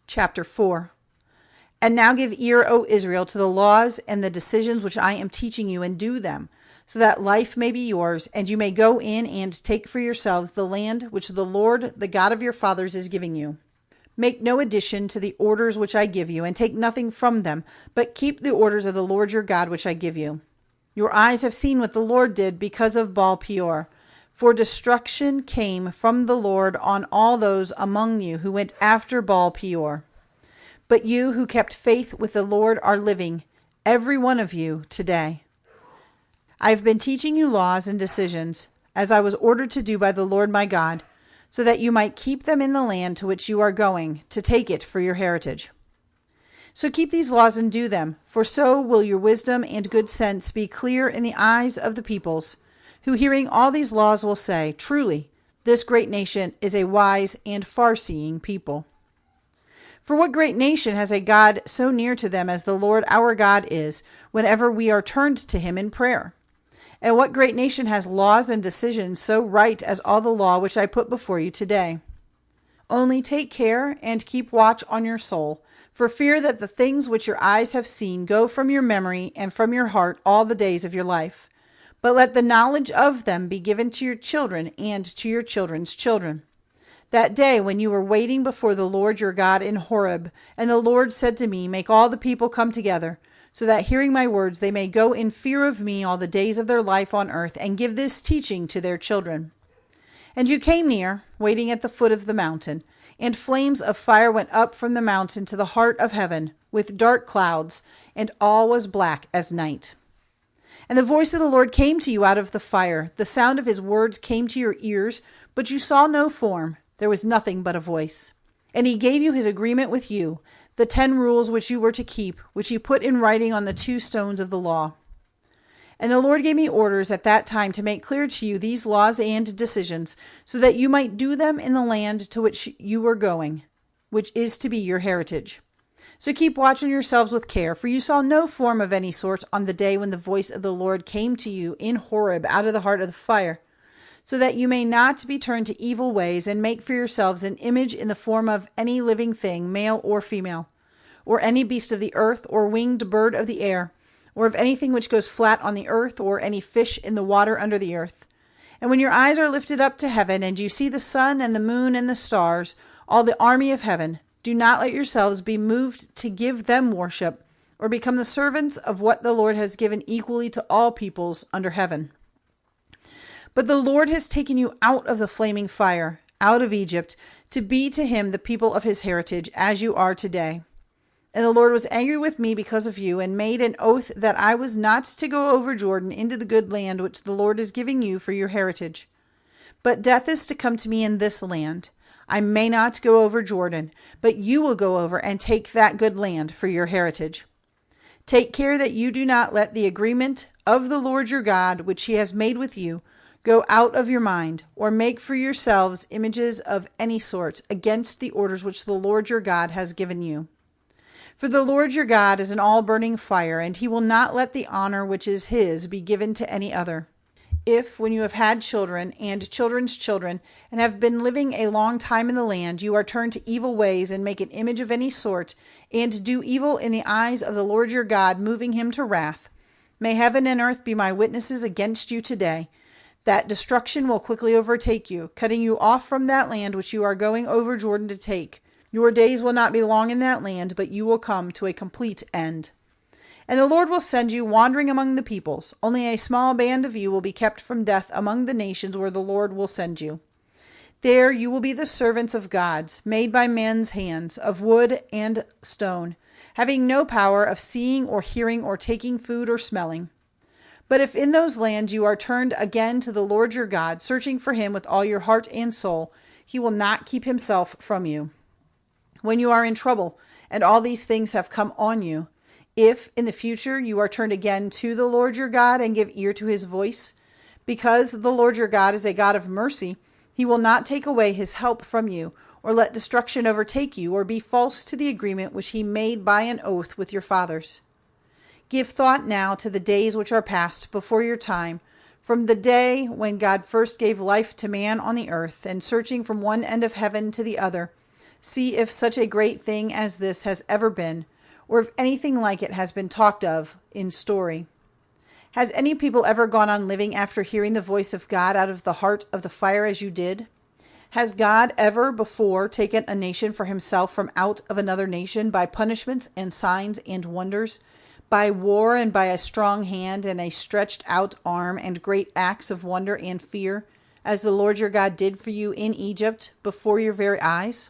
Chapter 4. And now give ear, O Israel, to the laws and the decisions which I am teaching you, and do them, so that life may be yours, and you may go in and take for yourselves the land which the Lord, the God of your fathers, is giving you. Make no addition to the orders which I give you, and take nothing from them, but keep the orders of the Lord your God which I give you. Your eyes have seen what the Lord did because of Baal-peor. For destruction came from the Lord on all those among you who went after Baal-peor. But you who kept faith with the Lord are living, every one of you, today. I have been teaching you laws and decisions, as I was ordered to do by the Lord my God, so that you might keep them in the land to which you are going, to take it for your heritage. So keep these laws and do them, for so will your wisdom and good sense be clear in the eyes of the peoples, who hearing all these laws will say, Truly, this great nation is a wise and far-seeing people. For what great nation has a God so near to them as the Lord our God is, whenever we are turned to him in prayer? And what great nation has laws and decisions so right as all the law which I put before you today? Only take care and keep watch on your soul, for fear that the things which your eyes have seen go from your memory and from your heart all the days of your life. But let the knowledge of them be given to your children and to your children's children. That day when you were waiting before the Lord your God in Horeb, and the Lord said to me, Make all the people come together, so that hearing my words they may go in fear of me all the days of their life on earth, and give this teaching to their children. And you came near, waiting at the foot of the mountain, and flames of fire went up from the mountain to the heart of heaven, with dark clouds, and all was black as night. And the voice of the Lord came to you out of the fire. The sound of his words came to your ears, but you saw no form. There was nothing but a voice. And he gave you his agreement with you, the 10 rules which you were to keep, which he put in writing on the 2 stones of the law. And the Lord gave me orders at that time to make clear to you these laws and decisions, so that you might do them in the land to which you were going, which is to be your heritage. So keep watching yourselves with care, for you saw no form of any sort on the day when the voice of the Lord came to you in Horeb out of the heart of the fire, so that you may not be turned to evil ways and make for yourselves an image in the form of any living thing, male or female, or any beast of the earth, or winged bird of the air, or of anything which goes flat on the earth, or any fish in the water under the earth. And when your eyes are lifted up to heaven, and you see the sun and the moon and the stars, all the army of heaven, do not let yourselves be moved to give them worship, or become the servants of what the Lord has given equally to all peoples under heaven. But the Lord has taken you out of the flaming fire, out of Egypt, to be to him the people of his heritage, as you are today. And the Lord was angry with me because of you, and made an oath that I was not to go over Jordan into the good land which the Lord is giving you for your heritage. But death is to come to me in this land. I may not go over Jordan, but you will go over and take that good land for your heritage. Take care that you do not let the agreement of the Lord your God, which he has made with you, go out of your mind, or make for yourselves images of any sort against the orders which the Lord your God has given you. For the Lord your God is an all-burning fire, and he will not let the honor which is his be given to any other. If, when you have had children and children's children, and have been living a long time in the land, you are turned to evil ways and make an image of any sort, and do evil in the eyes of the Lord your God, moving him to wrath, may heaven and earth be my witnesses against you today, that destruction will quickly overtake you, cutting you off from that land which you are going over Jordan to take. Your days will not be long in that land, but you will come to a complete end. And the Lord will send you wandering among the peoples. Only a small band of you will be kept from death among the nations where the Lord will send you. There you will be the servants of gods, made by men's hands, of wood and stone, having no power of seeing or hearing or taking food or smelling. But if in those lands you are turned again to the Lord your God, searching for him with all your heart and soul, he will not keep himself from you. When you are in trouble, and all these things have come on you, if in the future you are turned again to the Lord your God and give ear to his voice, because the Lord your God is a God of mercy, he will not take away his help from you, or let destruction overtake you, or be false to the agreement which he made by an oath with your fathers. Give thought now to the days which are past before your time, from the day when God first gave life to man on the earth, and searching from one end of heaven to the other, See if such a great thing as this has ever been, or if anything like it has been talked of in story. Has any people ever gone on living after hearing the voice of God out of the heart of the fire as you did? Has God ever before taken a nation for himself from out of another nation by punishments and signs and wonders, by war and by a strong hand and a stretched out arm and great acts of wonder and fear, as the Lord your God did for you in Egypt before your very eyes?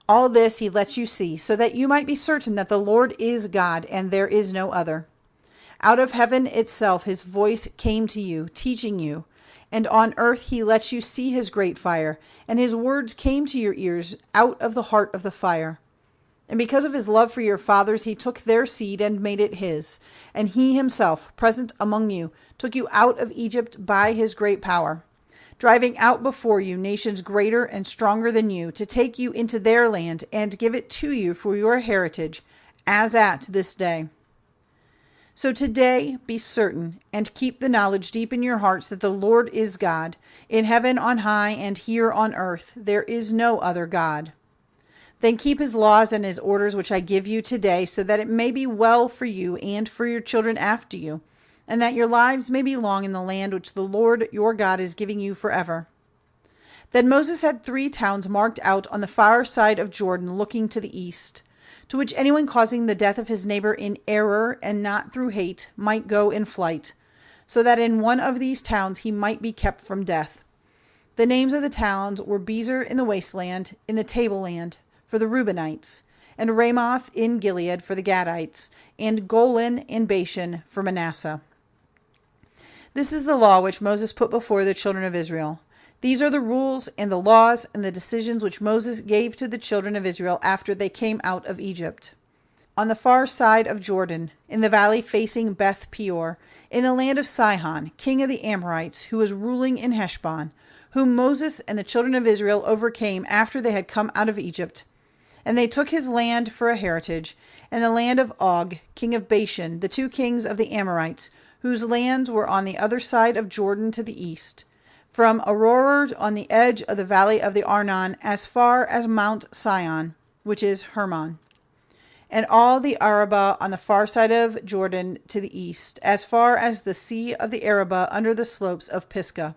All this he lets you see, so that you might be certain that the Lord is God and there is no other. Out of heaven itself his voice came to you, teaching you, and on earth he lets you see his great fire, and his words came to your ears out of the heart of the fire. And because of his love for your fathers, he took their seed and made it his, and he himself, present among you, took you out of Egypt by his great power, driving out before you nations greater and stronger than you, to take you into their land and give it to you for your heritage, as at this day. So today be certain and keep the knowledge deep in your hearts that the Lord is God, in heaven on high and here on earth. There is no other God. Then keep his laws and his orders which I give you today, so that it may be well for you and for your children after you, and that your lives may be long in the land which the Lord your God is giving you forever. Then Moses had 3 towns marked out on the far side of Jordan, looking to the east, to which anyone causing the death of his neighbor in error and not through hate might go in flight, so that in one of these towns he might be kept from death. The names of the towns were Bezer in the wasteland, in the tableland, for the Reubenites, and Ramoth in Gilead for the Gadites, and Golan in Bashan for Manasseh. This is the law which Moses put before the children of Israel. These are the rules and the laws and the decisions which Moses gave to the children of Israel after they came out of Egypt. On the far side of Jordan, in the valley facing Baal-peor, in the land of Sihon, king of the Amorites, who was ruling in Heshbon, whom Moses and the children of Israel overcame after they had come out of Egypt. And they took his land for a heritage, and the land of Og, king of Bashan, the 2 kings of the Amorites, whose lands were on the other side of Jordan to the east, from Aroer on the edge of the valley of the Arnon, as far as Mount Sion, which is Hermon, and all the Arabah on the far side of Jordan to the east, as far as the sea of the Arabah under the slopes of Pisgah.